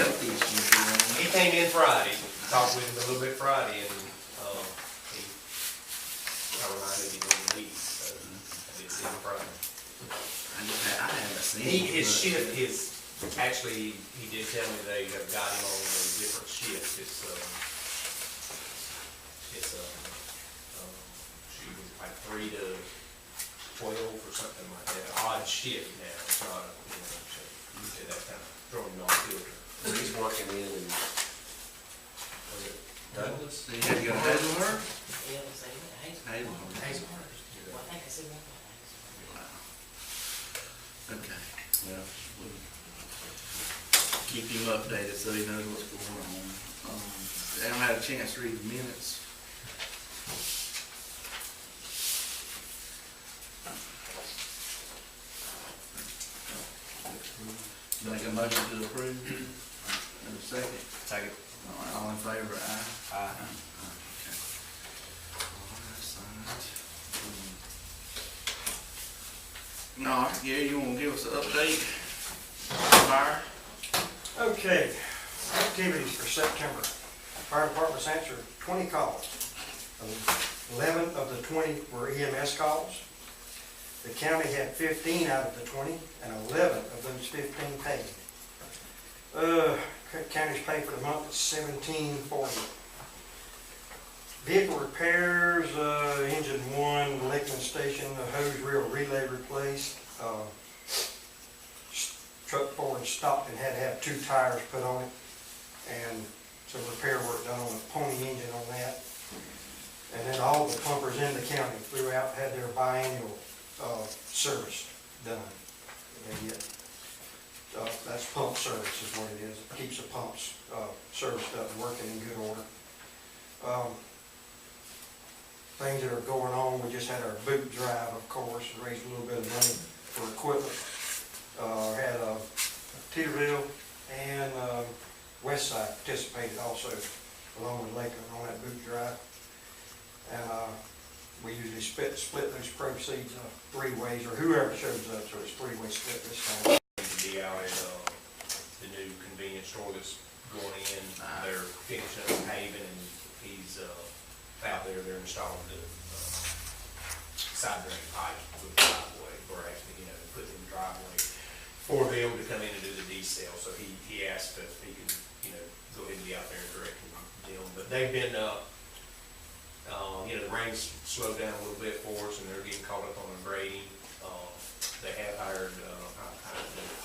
health issues going on. He came in Friday, talked with him a little bit Friday, and I reminded him of the week, so I did see him Friday. I haven't seen His much. shift, actually, he did tell me they have got him on a different shift. She was like 3 to 12 or something like that, an odd shift now. It's not, you said that kind of throwing him off kilter. He's working in and, was it Douglas? So you had to go to Hazelhurst? Yeah, it was Hazelhurst. Hazelhurst. Well, I think I said one time. Wow. Okay, well, we'll keep him updated so he knows what's going on. I haven't had a chance to read the minutes. Make a motion to approve. And a second. Second. All right, all in favor, aye? Aye. Okay. All right, signed. No, Gary, you wanna give us an update? Fire? Okay, activities for September. Fire departments answered 20 calls. 11 of the 20 were EMS calls. The county had 15 out of the 20, and 11 of those 15 paid. County's pay for the month is $17.40. Vehicle repairs, engine 1, Lickman station, the hose reel relay replaced. Truck Ford stopped and had to have 2 tires put on it, and some repair work done on the pony engine on that. And then all the pumpers in the county throughout had their biannual service done. They get, that's pump service is what it is. It keeps the pumps serviced up and working in good order. Things that are going on, we just had our boot drive, of course, raised a little bit of money for equipment. Had Teeterville and Westside participated also, along with Lakeland on that boot drive. And we usually split those proceeds 3 ways, or whoever shows up, so it's 3-way split this time. Be out at the new convenience store that's going in. They're finishing up paving, and he's out there. They're installing the side drain pipe for the driveway, or actually, putting in the driveway for them to come in and do the decel. So he asked if he could, go ahead and be out there and direct them. But they've been, the rain's slowed down a little bit for us, and they're getting caught up on the grading. They have hired,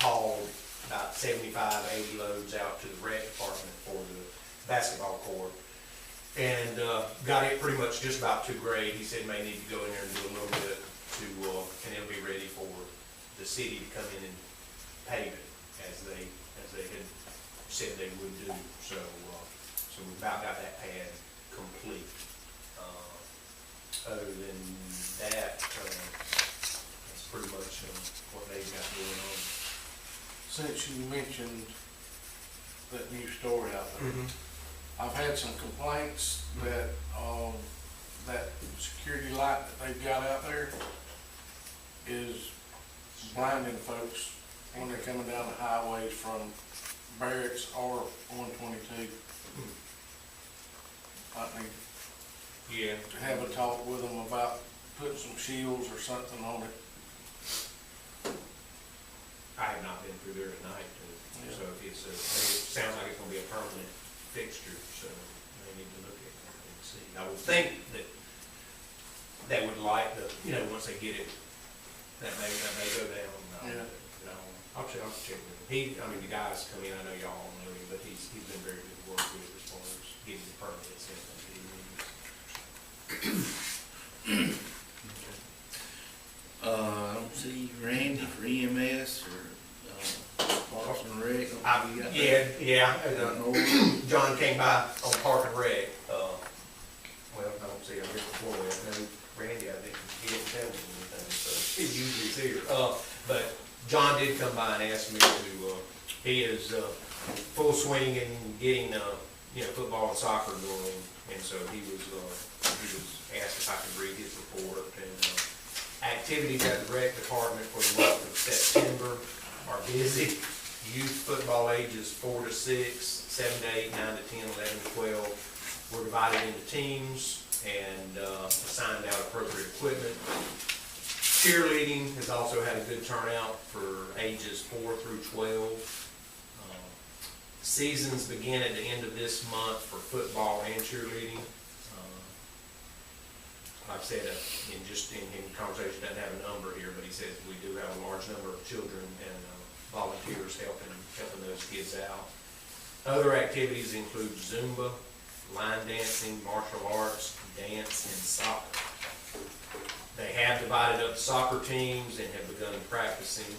hauled about 75, 80 loads out to the rec department for the basketball court, and got it pretty much just about to grade. He said may need to go in there and do a little bit to, and it'll be ready for the city to come in and pave it as they had said they would do. So we've about got that pad complete. Other than that, that's pretty much what they've got going on. Since you mentioned that new story out there, I've had some complaints that that security light that they've got out there is blinding folks when they're coming down the highways from Barracks or 122. I need Yeah. to have a talk with them about putting some shields or something on it. I have not been through there at night, so if it sounds like it's gonna be a permanent fixture, so they need to look at it and see. I would think that they would like the, once they get it, that may go down. I'll check with him. The guys come in, I know y'all know him, but he's been very good to work with as far as getting the permits and I don't see Randy for EMS or Parks and Rec. John came by on Park and Rec. I don't see him here before that. No, Randy, I think he didn't tell me anything, so he usually is here. But John did come by and ask me to. He is full swing in getting football and soccer going, and so he was asked if I could read his report. And activities at the rec department for the month of September are busy. youth football ages 4 to 6, 7 to 8, 9 to 10, 11 to 12 were divided into teams and assigned out appropriate equipment. Cheerleading has also had a good turnout for ages 4 through 12. Seasons begin at the end of this month for football and cheerleading. Like I said, in conversation, doesn't have a number here, but he says we do have a large number of children and volunteers helping those kids out. Other activities include Zumba, line dancing, martial arts, dance, and soccer. They have divided up soccer teams and have begun practicing.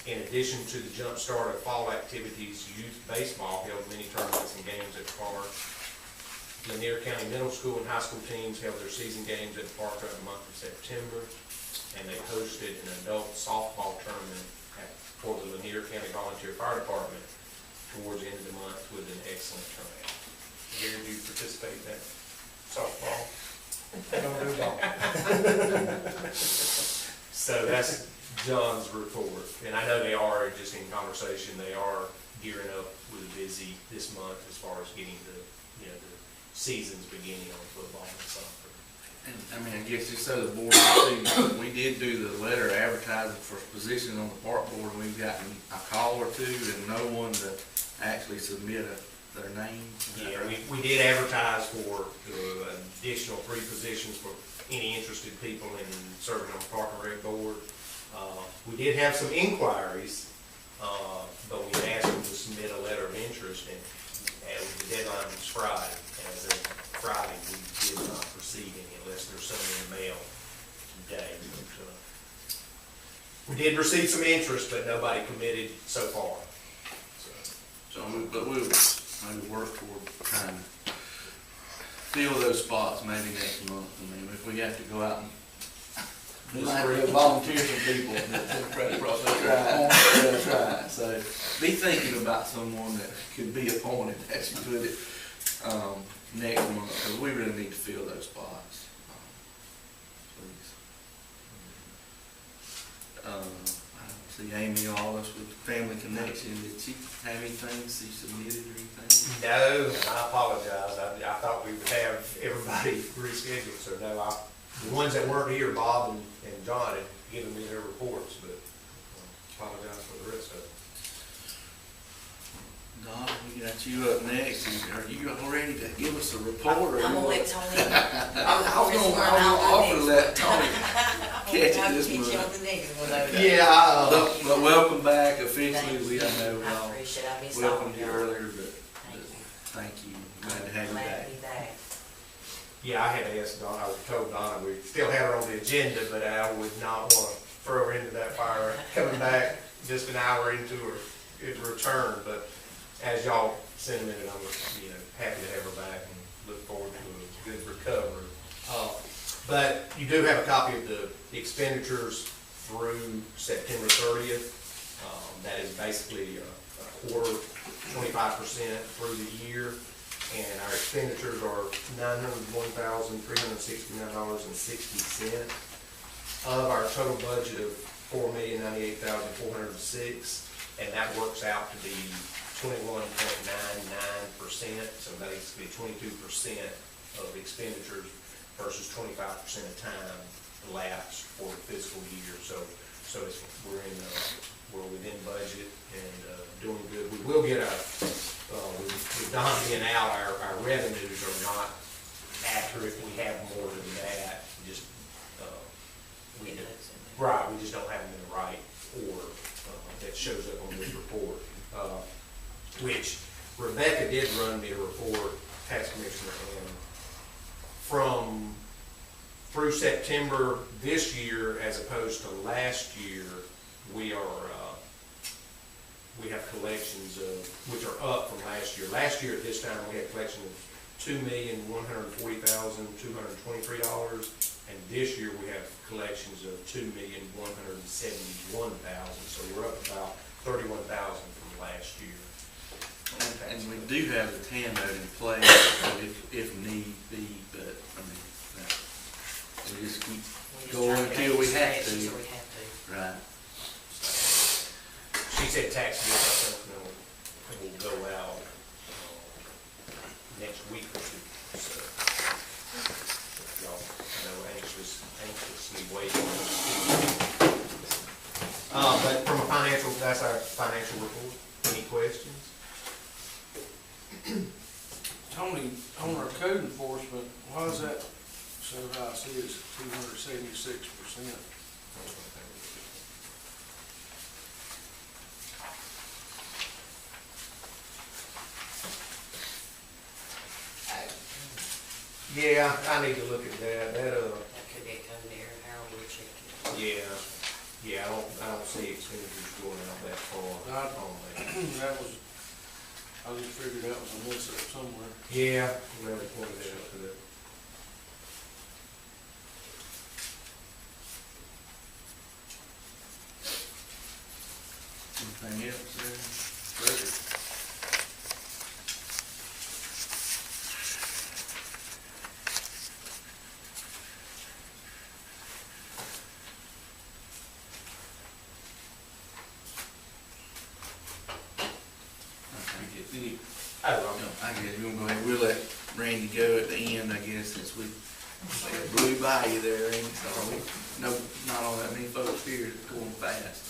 In addition to the jump start of fall activities, youth baseball held many tournaments and games at the park. Lanier County Middle School and high school teams held their season games at the park throughout the month of September, and they hosted an adult softball tournament for the Lanier County Volunteer Fire Department towards the end of the month with an excellent turnout. Gary, do you participate in that softball? Don't do ball. So that's John's report, and I know they are, just in conversation, they are gearing up with a busy this month as far as getting the seasons beginning on football and soccer. And, I mean, I guess just so the board knows, we did do the letter advertising for position on the park board, and we've gotten a call or two and no one to actually submit their name. Yeah, we did advertise for the additional 3 positions for any interested people in serving on the Park and Rec board. We did have some inquiries, but we asked them to submit a letter of interest, and the deadline was Friday. As of Friday, we did not proceed any unless there's something in the mail today. We did receive some interest, but nobody committed so far. But we'll maybe work toward trying to fill those spots maybe next month. I mean, if we have to go out and we might have to volunteer some people to try. So be thinking about someone that could be appointed, as you put it, next month, because we really need to fill those spots. Please. I don't see Amy Wallace with Family Connection. Did she have anything she submitted or anything? No, and I apologize. I thought we would have everybody rescheduled, so no, the ones that weren't here, Bob and John, had given me their reports, but apologize for the rest of it. Don, we got you up next. Are you all ready to give us a report? I'm gonna let Tony. I was gonna offer to let Tony catch it this month. Yeah. But welcome back officially. I know I appreciate it. I missed all welcome of you y'all. earlier, but thank you. Glad to have you Glad back. to be back. Yeah, I had asked Donna, I told Donna we still had her on the agenda, but I would not want to throw her into that fire coming back just an hour into her return. But as y'all sentimented, I'm happy to have her back and look forward to a good recovery. But you do have a copy of the expenditures through September 30th. That is basically a quarter, 25% through the year. And our expenditures are $901,369.60 of our total budget of $4,098,406, and that works out to be 21.99%. So basically 22% of expenditures versus 25% of time elapsed for the fiscal year. So we're within budget and doing good. We will get with Don being out, our revenues are not accurate. We have more than that. Just we just don't have them in the right order that shows up on this report. Which Rebecca did run me a report, tax commissioner, and through September this year, as opposed to last year, we have collections which are up from last year. Last year at this time, we had collection of $2,140,223, and this year we have collections of $2,171,000. So we're up about $31,000 from last year. And we do have the TAN note in place if need be, but I mean, we just keep going until we have to. Until we have to. Right. said tax bills, I think, will go out next week or two, so. Y'all, I know, anxiously waiting. But from a financial, that's our financial report. Any questions? Tony, on our code enforcement, why is that so high? I see it's 276%. Yeah, I need to look at that. That could be a code error, how we check it. Yeah, I don't see expenditures going out that far Right. on that. That was, I just figured that was a mess up somewhere. Yeah, well, they pointed out to that. Anything else there? Budget? Any, I guess we're gonna go ahead, we'll let Randy go at the end, I guess, since we blew by you there, Randy, so no, not all that many folks here, it's going fast.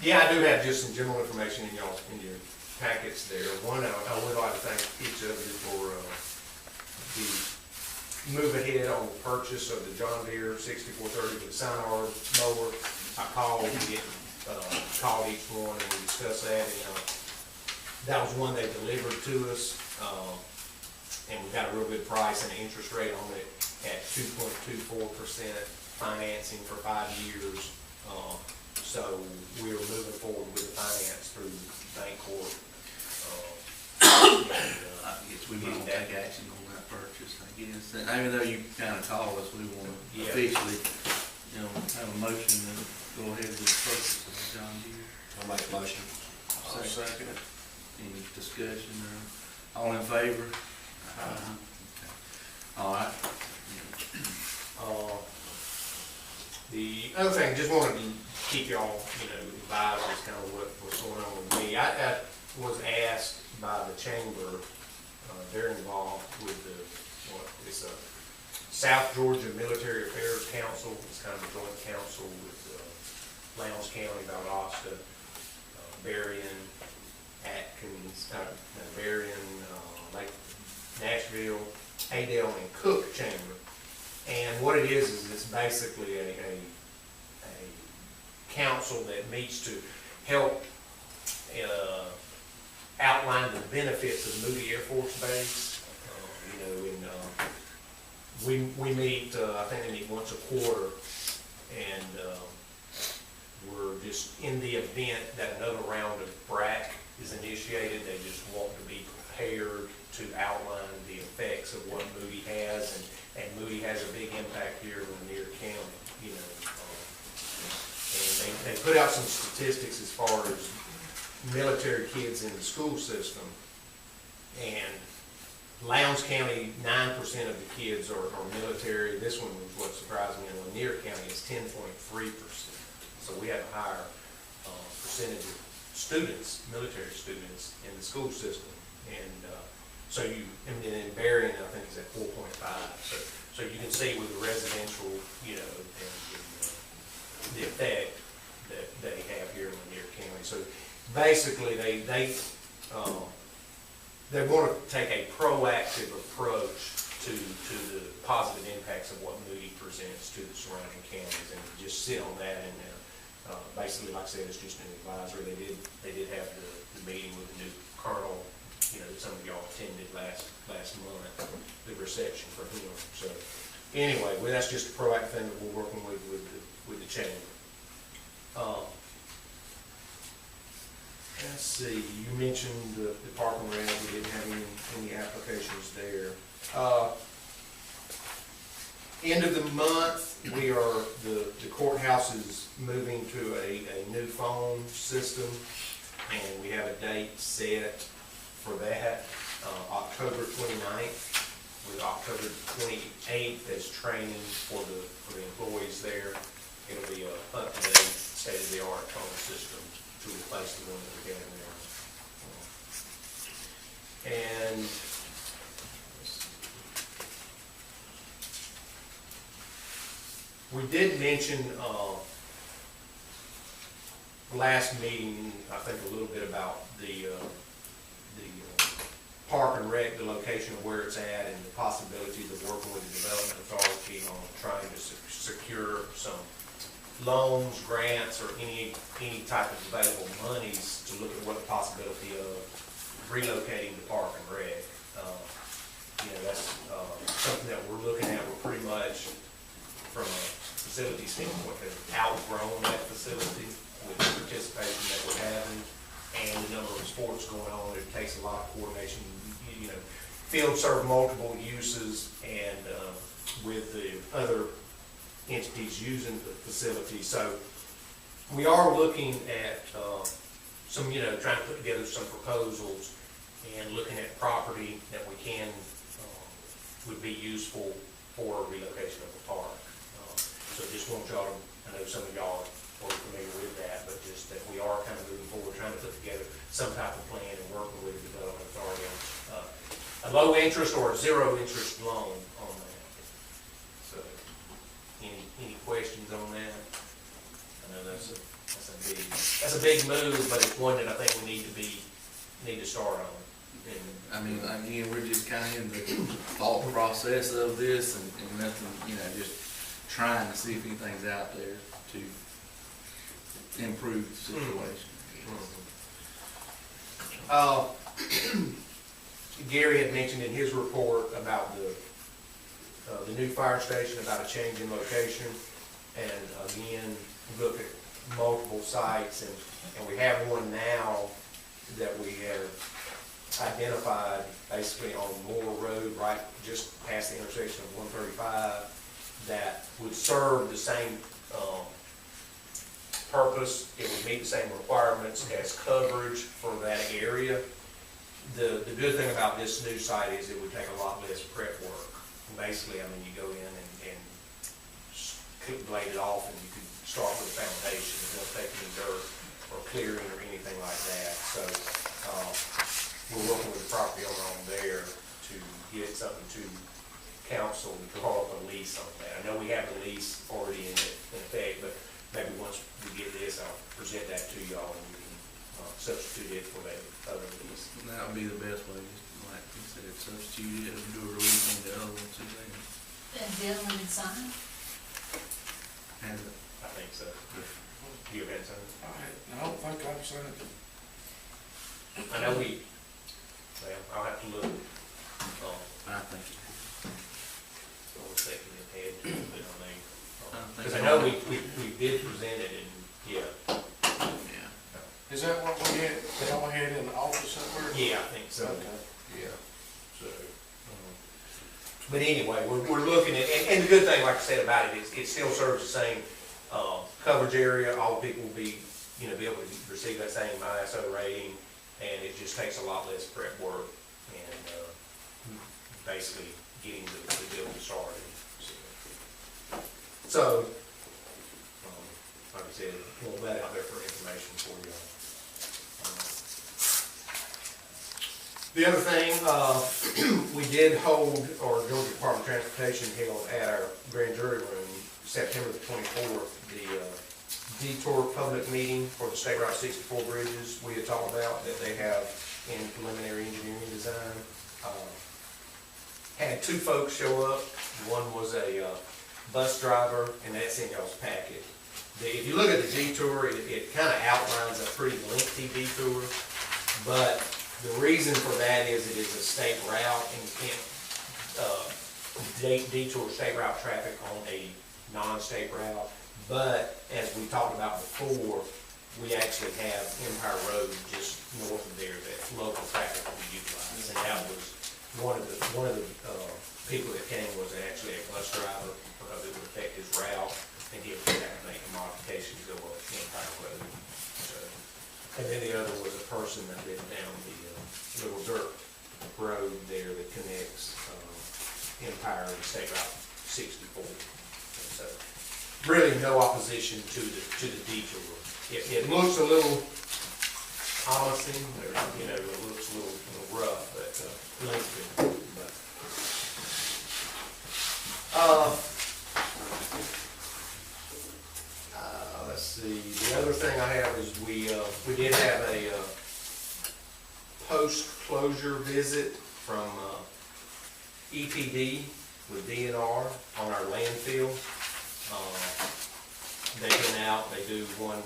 Yeah, I do have just some general information in your packets there. One, I would like to thank each of you for the move ahead on the purchase of the John Deere 6430 with the Sinar mower. I called each one and we discussed that, and that was one they delivered to us, and we got a real good price and an interest rate on it at 2.24% financing for 5 years. So we are moving forward with the finance through Bancorp. I guess we might take action on that purchase, I guess, and even though you kinda called us, we wanna officially, have a motion to go ahead with the purchase of the John Deere. I'll make a motion. I'll second it. Any discussion or, all in favor? Okay. All right. The other thing, just wanted to keep y'all, advised as kind of what's going on with me. I was asked by the chamber, they're involved with it's a South Georgia Military Affairs Council. It's kind of a joint council with Lowndes County, Valdosta, Berrien, Atkins, Berrien, Lake Nashville, Adel, and Cook Chamber. And what it is it's basically a council that meets to help outline the benefits of Moody Air Force Base. We meet, I think they meet once a quarter, and we're just in the event that another round of BRAC is initiated, they just want to be prepared to outline the effects of what Moody has, and Moody has a big impact here in Lanier County, and they put out some statistics as far as military kids in the school system, and Lowndes County, 9% of the kids are military. This one was what surprised me. In Lanier County, it's 10.3%. So we have a higher percentage of students, military students, in the school system. And and in Berrien, I think is at 4.5. So you can see with the residential, and the effect that they have here in Lanier County. So basically, they want to take a proactive approach to the positive impacts of what Moody presents to the surrounding counties, and just sit on that. And basically, like I said, it's just an advisory. They did have the meeting with the new colonel, that some of y'all attended last month, the reception for him. So anyway, well, that's just a proactive thing that we're working with the chamber. Let's see, you mentioned the park and rec, we didn't have any applications there. End of the month, the courthouse is moving to a new phone system, and we have a date set for that, October 29th, with October 28th as training for the employees there. It'll be a up-to-date state-of-the-art tunnel system to replace the one that we have there. And we did mention, last meeting, I think a little bit about the park and rec, the location of where it's at, and the possibilities of working with the development authority on trying to secure some loans, grants, or any type of available monies to look at what the possibility of relocating the park and rec. That's something that we're looking at. We're pretty much, from a facility standpoint, have outgrown that facility with the participation that we're having and the number of sports going on. It takes a lot of coordination. Fields serve multiple uses, and with the other entities using the facility. So we are looking at some, trying to put together some proposals and looking at property that we can, would be useful for relocation of the park. So just want y'all to, I know some of y'all are familiar with that, but just that we are kind of moving forward, trying to put together some type of plan and working with the development authority on a low interest or a zero interest loan on that. So, any questions on that? I know that's a big move, but it's one that I think we need to start on. And, I mean, again, we're just kind of in the thought process of this and nothing, just trying to see if anything's out there to improve the situation. Gary had mentioned in his report about the new fire station, about a change in location, and again, look at multiple sites, and we have one now that we have identified basically on Moore Road, right just past the intersection of 135, that would serve the same purpose. It would meet the same requirements as coverage for that area. The good thing about this new site is it would take a lot less prep work. Basically, you go in and blade it off, and you could start with the foundation. It won't take any dirt or clearing or anything like that. So we're working with the property owner on there to get something to council to draw up a lease on that. I know we have the lease already in effect, but maybe once we get this, I'll present that to y'all, and we can substitute it for that other lease. And that would be the best way, just like you said, substitute it and do a release on the other one too. And the other one is signed? And I think so. Do you have that something? I don't think I've seen it. I know I'll have to look. I think. One second, it had to, but think because I know we did present it, and yeah. Is that what we had in the office up there? Yeah, I think so. Okay. Yeah. So, but anyway, we're looking at, and the good thing, like I said about it, it still serves the same coverage area. All the people will be able to receive that same ISO rating, and it just takes a lot less prep work and basically getting the building started. So like I said, we'll let out there for information for you. The other thing, we did hold, or Georgia Department of Transportation held at our grand jury room, September the 24th, the detour public meeting for the State Route 64 bridges we had talked about that they have in preliminary engineering design. Had two folks show up. One was a bus driver, and that's in y'all's packet. If you look at the detour, it kind of outlines a pretty lengthy detour, but the reason for that is it is a state route, and you can't detour state route traffic on a non-state route. But as we talked about before, we actually have Empire Road just north of there that local traffic will be utilized. And that was one of the people that came was actually a bus driver, because it would affect his route, and he would have to make a modification to go up Empire Road. So, and then the other was a person that lived down the little dirt road there that connects Empire and State Route 64. And so really no opposition to the detour. It looks a little promising, or, you know, it looks a little rough, but, lengthy, but. Let's see, the other thing I have is we did have a, post-closure visit from, EPD with DNR on our landfill. They've been out, they do one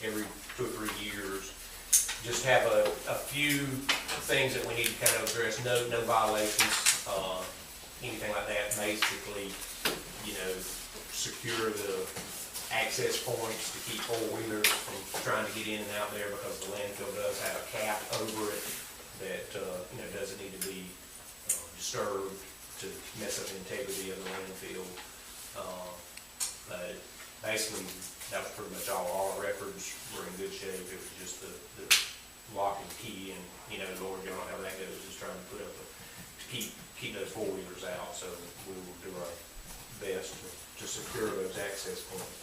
every 2 or 3 years. Just have a few things that we need to kind of address, no violations, anything like that. Basically, you know, secure the access points to keep four-wheelers from trying to get in and out there, because the landfill does have a cap over it that, you know, doesn't need to be disturbed to mess up the integrity of the landfill. But basically, that was pretty much all. All our records were in good shape. It was just the lock and key, and, you know, Lord, you know how that goes, just trying to put up to keep those four-wheelers out. So we will do our best to secure those access points.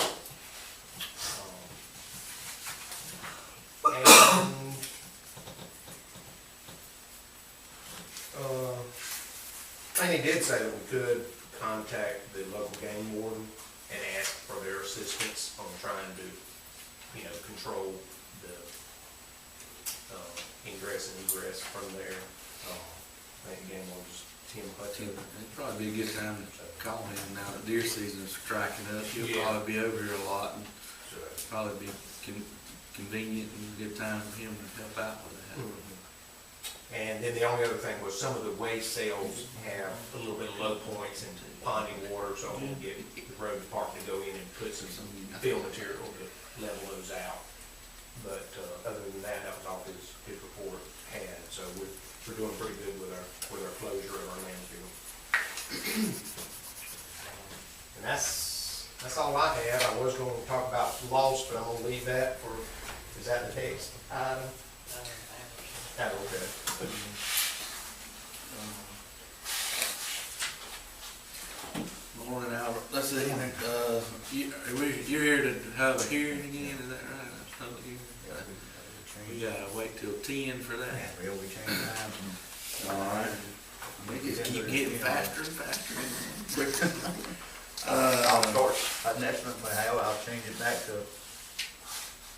And Lanier did say that we could contact the local game warden and ask for their assistance on trying to, you know, control the ingress and egress from there. I think game warden's Tim Hutton. It'd probably be a good time to call him now that deer season is striking up. He'll Yeah. probably be over here a lot, and probably be convenient and a good time for him to help out with that. And then the only other thing was some of the waste sales have a little bit of low points in ponding water, so I'm gonna get the road department to go in and put some fill material to level those out. But, other than that, that was all his report had, so we're doing pretty good with our closure of our landfill. And that's all I had. I was gonna talk about loss, but I'm gonna leave that for, is that the next item? Oh, okay. Morning, Albert. Let's see, you're here to have a hearing again, is that right? A public hearing? We gotta wait till 10 for that. Yeah, we changed times and. All right. We just keep getting faster and faster. I'll start an estimate, but hell, I'll change it back to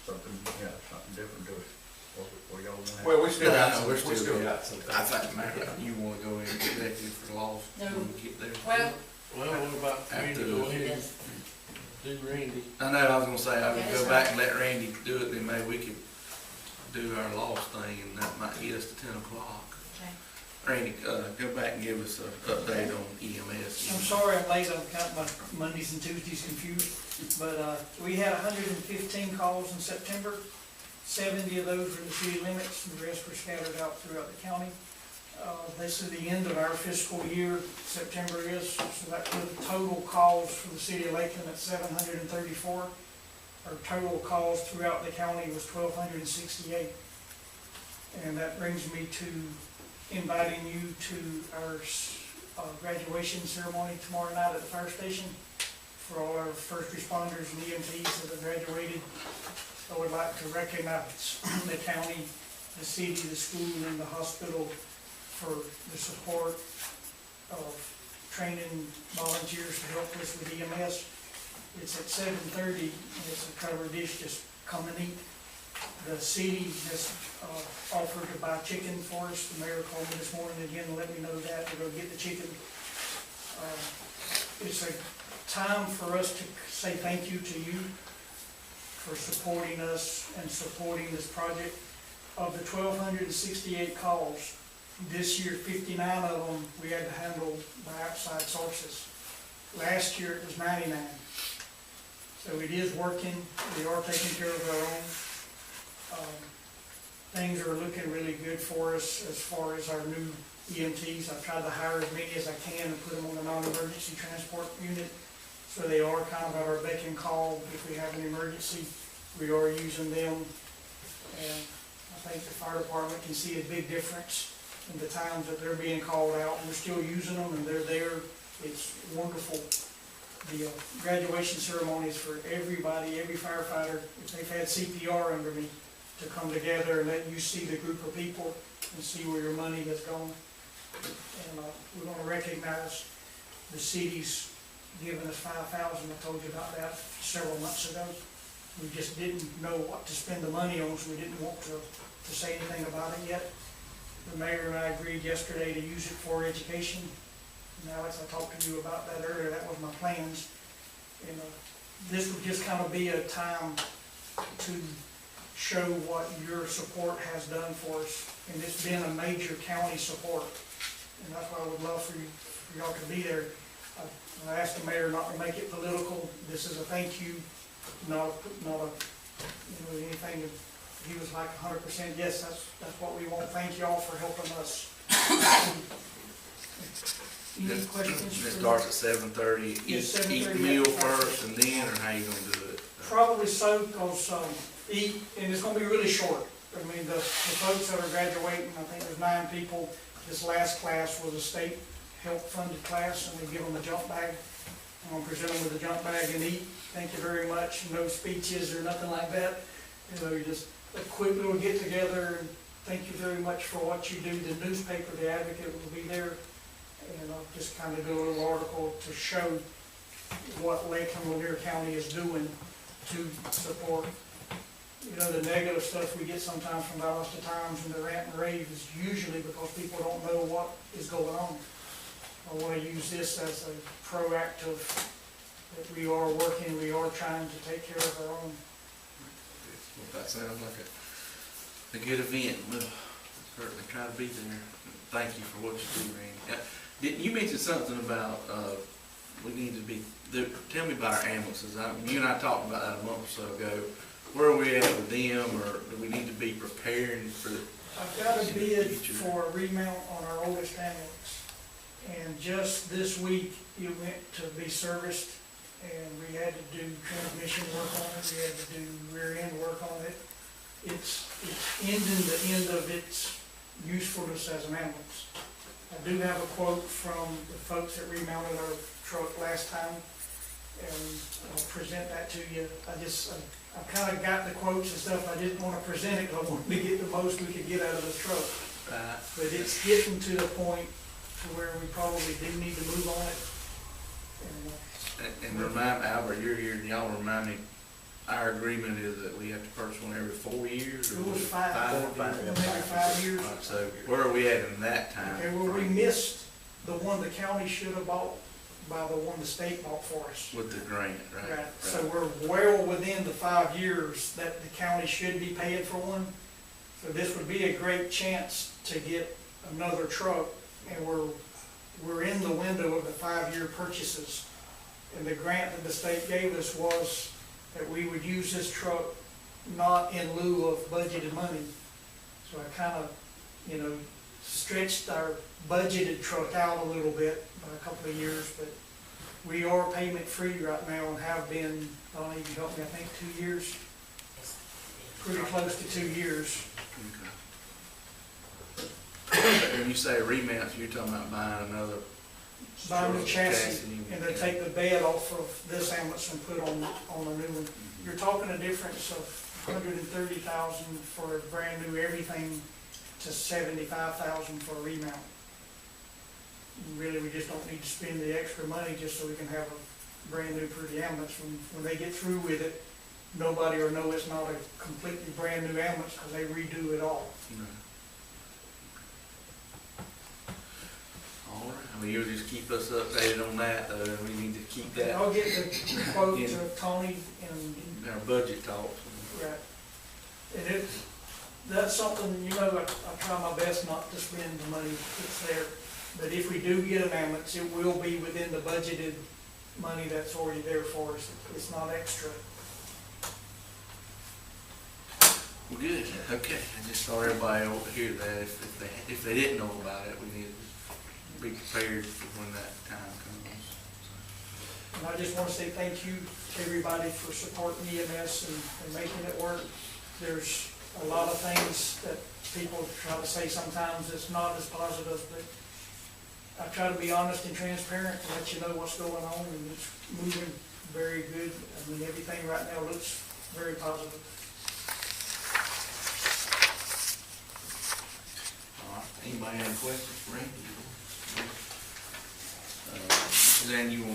something, you know, something different to it. What y'all want to have? Well, we still got some, We're we still still good. got some I things. think, Matt, you wanna go in executive for loss No. when we get there? Well, Well, what about Randy, After go the- ahead yes. and do Randy. I know, I was gonna say, I would Okay, go that's back fine. and let Randy do it, then maybe we could do our loss thing, and that might get us to 10 o'clock. Okay. Randy, go back and give us an update on EMS. I'm sorry I'm late, I've got my Mondays and Tuesdays confused, but, we had 115 calls in September. 70 of those were in the city limits, and the rest were scattered out throughout the county. This is the end of our fiscal year, September is, so that put the total calls for the city of Lakeland at 734. Our total calls throughout the county was 1,268. And that brings me to inviting you to our graduation ceremony tomorrow night at the fire station for all our first responders and EMTs that have graduated. I would like to recognize the county, the city, the school, and the hospital for the support of training volunteers to help us with EMS. It's at 7:30, and it's a cover dish, just come and eat. The city has offered to buy chicken for us. The mayor called me this morning again and let me know that, to go get the chicken. It's a time for us to say thank you to you for supporting us and supporting this project. Of the 1,268 calls, this year 59 of them we had to handle by outside sources. Last year it was 99. So it is working, we are taking care of our own. Things are looking really good for us as far as our new EMTs. I've tried to hire as many as I can and put them on the non-emergency transport unit. So they are kind of at our beck and call. If we have an emergency, we are using them. And I think the fire department can see a big difference in the times that they're being called out. We're still using them and they're there. It's wonderful the graduation ceremonies for everybody, every firefighter, if they've had CPR under me, to come together and let you see the group of people and see where your money has gone. And we're gonna recognize the city's giving us $5,000, I told you about that several months ago. We just didn't know what to spend the money on, so we didn't want to say anything about it yet. The mayor and I agreed yesterday to use it for education. And Alex, I talked to you about that earlier, that was my plans. And this would just kind of be a time to show what your support has done for us. And it's been a major county support. And that's why I would love for y'all to be there. I asked the mayor not to make it political. This is a thank you, not anything. He was like 100%, yes, that's what we want. Thank y'all for helping us. Any questions? It starts at 7:30. Yes, Eat 7:30 meal at the fire first and then, or how you gonna do it? Probably so, because eat, and it's gonna be really short. I mean, the folks that are graduating, I think there's 9 people. This last class was a state help-funded class, and they give them a jump bag. I'm gonna present them with a jump bag and eat. Thank you very much. No speeches or nothing like that. You know, just a quick little get-together, and thank you very much for what you do. The newspaper, The Advocate, will be there, and I'll just kind of do a little article to show what Lake and Lanier County is doing to support. You know, the negative stuff we get sometimes from Valdosta Times and the rant and rave is usually because people don't know what is going on. I want to use this as a proactive, that we are working, we are trying to take care of our own. Well, that sounds like a good event. We'll certainly try to be there. Thank you for what you do, Randy. You mentioned something about, we need to be, tell me about our ambulances. You and I talked about that a month or so ago. Where are we at with them, or do we need to be preparing for the? I've got a bid for a remount on our oldest ambulance. And just this week, it went to be serviced, and we had to do transmission work on it, we had to do rear end work on it. It's ending the end of its usefulness as an ambulance. I do have a quote from the folks that remounted our truck last time, and I'll present that to you. I've kind of got the quotes and stuff. I didn't want to present it, because I wanted to get the most we could get out of this truck. But it's getting to the point to where we probably do need to move on it. And remind, Albert, you're here, and y'all remind me, our agreement is that we have to purchase one every 4 years? Or It was 5, maybe 5 years. Right, so where are we at in that time? Okay, well, we missed the one the county should have bought by the one the state bought for us. With the grant, right? Right, so we're well within the 5 years that the county should be paying for one. So this would be a great chance to get another truck, and we're in the window of the 5-year purchases. And the grant that the state gave us was that we would use this truck not in lieu of budgeted money. So I kind of, stretched our budgeted truck out a little bit by a couple of years, but we are payment free right now and have been, Donnie, you can help me, I think 2 years, pretty close to 2 years. Okay. When you say remounts, you're talking about buying another? Buy a new chassis, and then take the bed off of this ambulance and put on a new one. You're talking a difference of $130,000 for a brand new everything to $75,000 for a remount. Really, we just don't need to spend the extra money just so we can have a brand new pretty ambulance. When they get through with it, nobody will know it's not a completely brand new ambulance, because they redo it all. No. All right, I mean, you'll just keep us updated on that, though, and we need to keep that. I'll get the quote to Tony and. Our budget talks. Right. And that's something, I try my best not to spend the money that's there. But if we do get an ambulance, it will be within the budgeted money that's already there for us. It's not extra. Well, good, okay. I just thought everybody ought to hear that. If they didn't know about it, we need to be prepared for when that time comes. And I just want to say thank you to everybody for supporting EMS and making it work. There's a lot of things that people try to say sometimes it's not as positive, but I try to be honest and transparent to let you know what's going on, and it's moving very good. I mean, everything right now looks very positive. All right, anybody have any questions for Randy? Then do we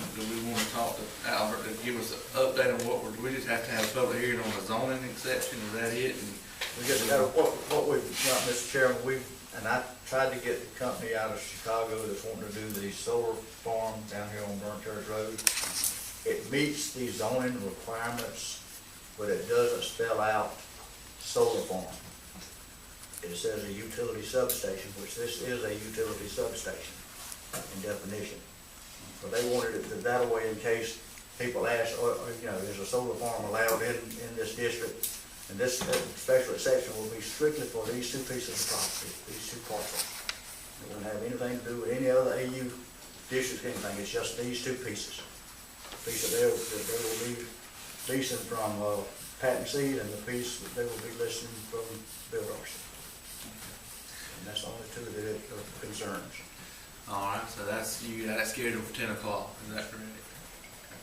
want to talk to Albert to give us an update on we just have to have a public hearing on the zoning exception, is that it? And We just got, what we've got, Mr. Chairman, and I tried to get the company out of Chicago that's wanting to do the solar farm down here on Burnt Church Road. It meets the zoning requirements, but it doesn't spell out solar farm. It says a utility substation, which this is a utility substation in definition. So they wanted it that way in case people ask, is a solar farm allowed in this district? And this special exception will be strictly for these two pieces of property, these two parcels. It won't have anything to do with any other AU district, anything. It's just these two pieces. The piece that they will be leasing from Patton Seed, and the piece that they will be leasing from Bill Darcy. And that's the only two that it concerns. all right, so that's scheduled for 10 o'clock, is that correct? Okay.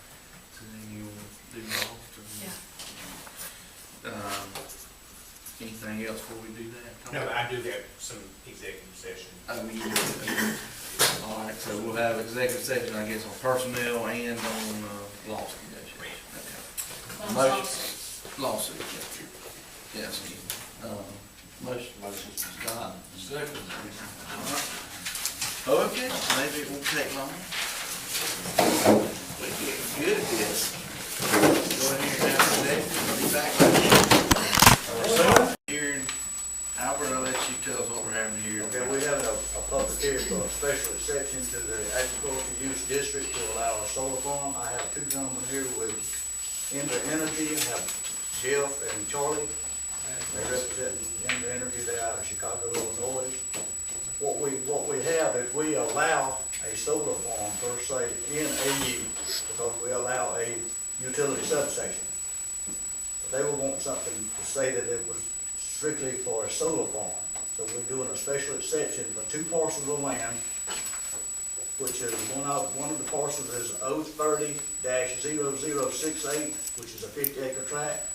So then you will do all? Yeah. Anything else before we do that? No, I do have some executive session. Oh, you do. All right, so we'll have executive session, I guess, on personnel and on loss negotiation. Okay. Lawsuit, yes. Motion, Scott. Second. Okay, maybe it won't take long. We're getting good at this. Go ahead and have the next, be back. Here, Albert, I'll let you tell us what we're having here. Okay, we're having a public hearing for a special exception to the agricultural use district to allow a solar farm. I have two gentlemen here with Ender Energy. I have Jeff and Charlie. They represent Ender Energy. They're out of Chicago, Illinois. What we have is we allow a solar farm per se in AU because we allow a utility substation. They will want something to say that it was strictly for a solar farm. So we're doing a special exception for two parcels of land, which is one of the parcels is 030-0068, which is a 50-acre tract.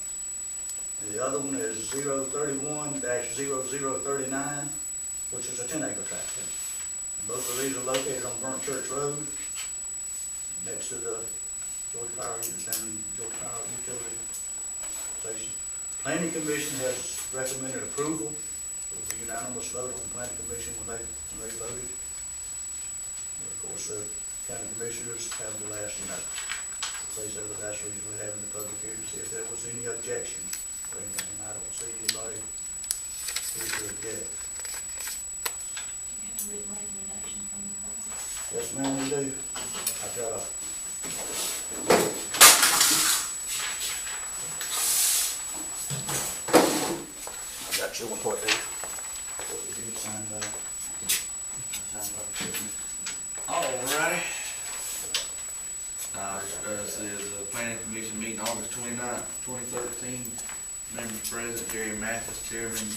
And the other one is 031-0039, which is a 10-acre tract. And both of these are located on Burnt Church Road, next to the Georgia Power Utility Station. Planning Commission has recommended approval. It was a unanimous vote on the Planning Commission when they voted. And of course, the county commissioners have the last note. They said that that's the reason we're having the public hearing to see if there was any objection or anything. I don't see anybody here to object. You have a written recommendation from the board. Yes, ma'am, we do. I've got a Actually, one point eight. What we did sign that. Alrighty. This is the planning commission meeting August 29th, 2013. Members present, Gary Mathis, chairman,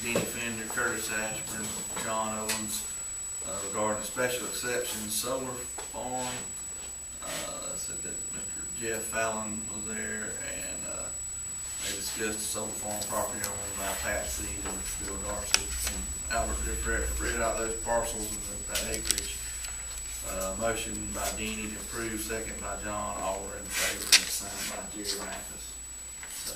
Denny Fender, Curtis Ashburn, John Owens, regarding the special exception solar farm. Said that Mr. Jeff Fallon was there, and they discussed the solar farm property owned by Pat Seed and Bill Darcy. And Albert just read out those parcels and that acreage. Motion by Deanie to approve, second by John, all were in favor, and signed by Jerry Mathis. So,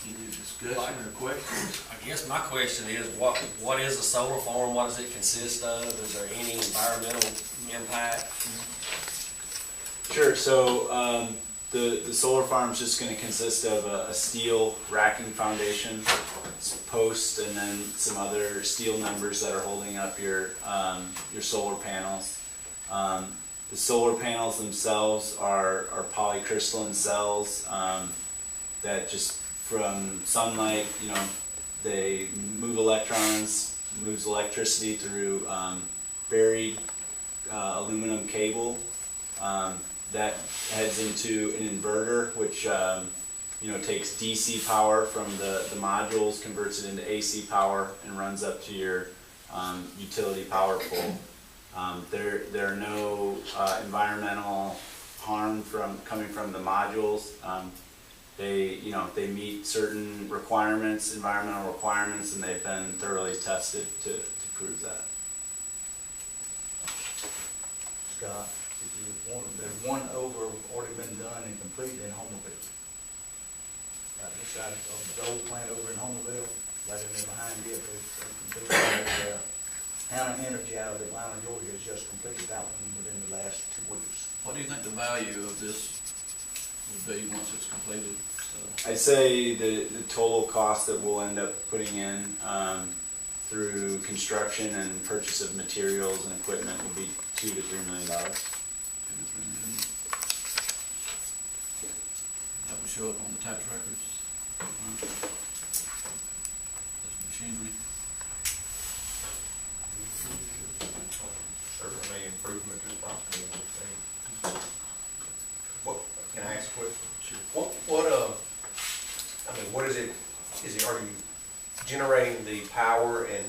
any discussion or questions? I guess my question is, what is a solar farm? What does it consist of? Is there any environmental impact? Sure, so the solar farm is just going to consist of a steel racking foundation, post, and then some other steel members that are holding up your solar panels. The solar panels themselves are polycrystalline cells that just from sunlight, they move electrons, moves electricity through buried aluminum cable that heads into an inverter, which takes DC power from the modules, converts it into AC power, and runs up to your utility power pole. There are no environmental harm coming from the modules. They meet certain requirements, environmental requirements, and they've been thoroughly tested to prove that. Scott, there's one already been done and completed in Homerville. Right this side of the old plant over in Homerville, right in there behind it, they completed Hannah Energy out of Atlanta, Georgia, has just completed that one within the last 2 weeks. What do you think the value of this would be once it's completed? So, I'd say the total cost that we'll end up putting in through construction and purchase of materials and equipment will be $2 to $3 million. that would show up on the tax records. This machinery. Certainly improvement to the property, I would think. What, can I ask a question? Sure. What is it, are you generating the power and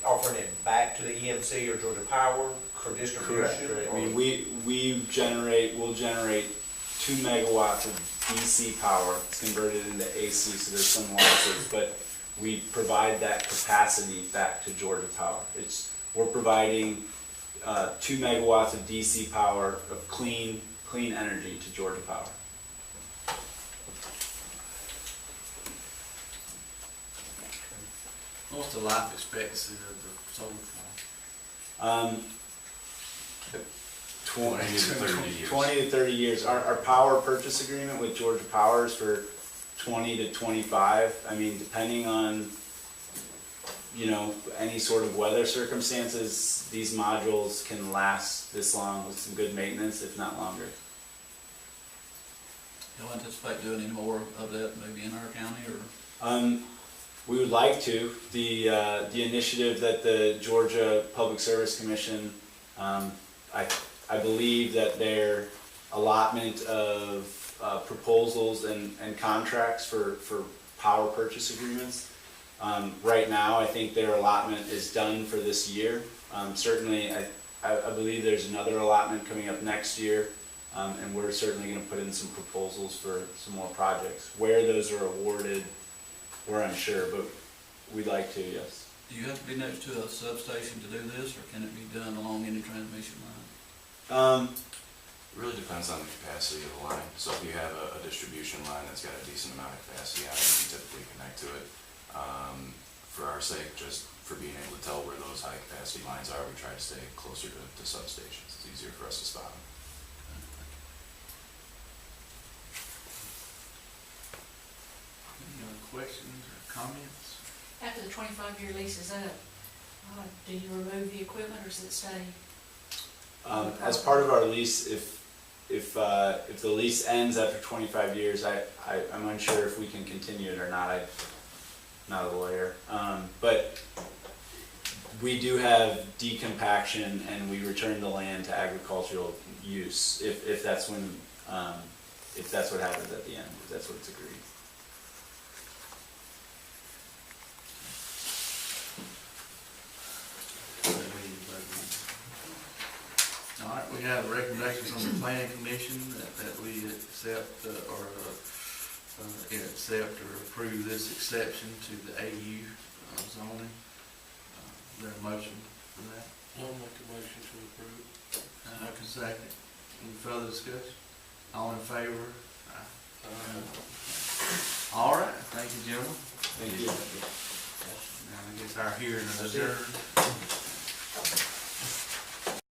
offering it back to the EMC or Georgia Power for distribution? Correct. I mean, we'll generate 2 megawatts of DC power. It's converted into AC, so there's some losses, but we provide that capacity back to Georgia Power. We're providing 2 megawatts of DC power of clean energy to Georgia Power. What's the life expectancy of the solar farm? 20 to 30 years. 20 to 30 years. Our power purchase agreement with Georgia Power is for 20 to 25. I mean, depending on, any sort of weather circumstances, these modules can last this long with some good maintenance, if not longer. Y'all anticipate doing any more of that maybe in our county or? We would like to. The initiative that the Georgia Public Service Commission, I believe that their allotment of proposals and contracts for power purchase agreements. Right now, I think their allotment is done for this year. Certainly, I believe there's another allotment coming up next year, and we're certainly going to put in some proposals for some more projects. Where those are awarded, we're unsure, but we'd like to, yes. Do you have to be next to a substation to do this, or can it be done along any transmission line? Really depends on the capacity of the line. So if you have a distribution line that's got a decent amount of capacity on it, you typically connect to it. For our sake, just for being able to tell where those high capacity lines are, we try to stay closer to substations. It's easier for us to spot them. Any other questions or comments? After the 25-year lease is up, do you remove the equipment or does it stay? As part of our lease, if the lease ends after 25 years, I'm unsure if we can continue it or not. I'm not a lawyer, but we do have decompaction and we return the land to agricultural use if that's when if that's what happens at the end, if that's what's agreed. All right, we have recommendations from the planning commission that we accept accept or approve this exception to the AU zoning. Is there a motion for that? I'll make a motion to approve. I can second. Any further discussion? All in favor? Aye. All right, thank you, gentlemen. Thank you. Now, I guess our hearing is adjourned.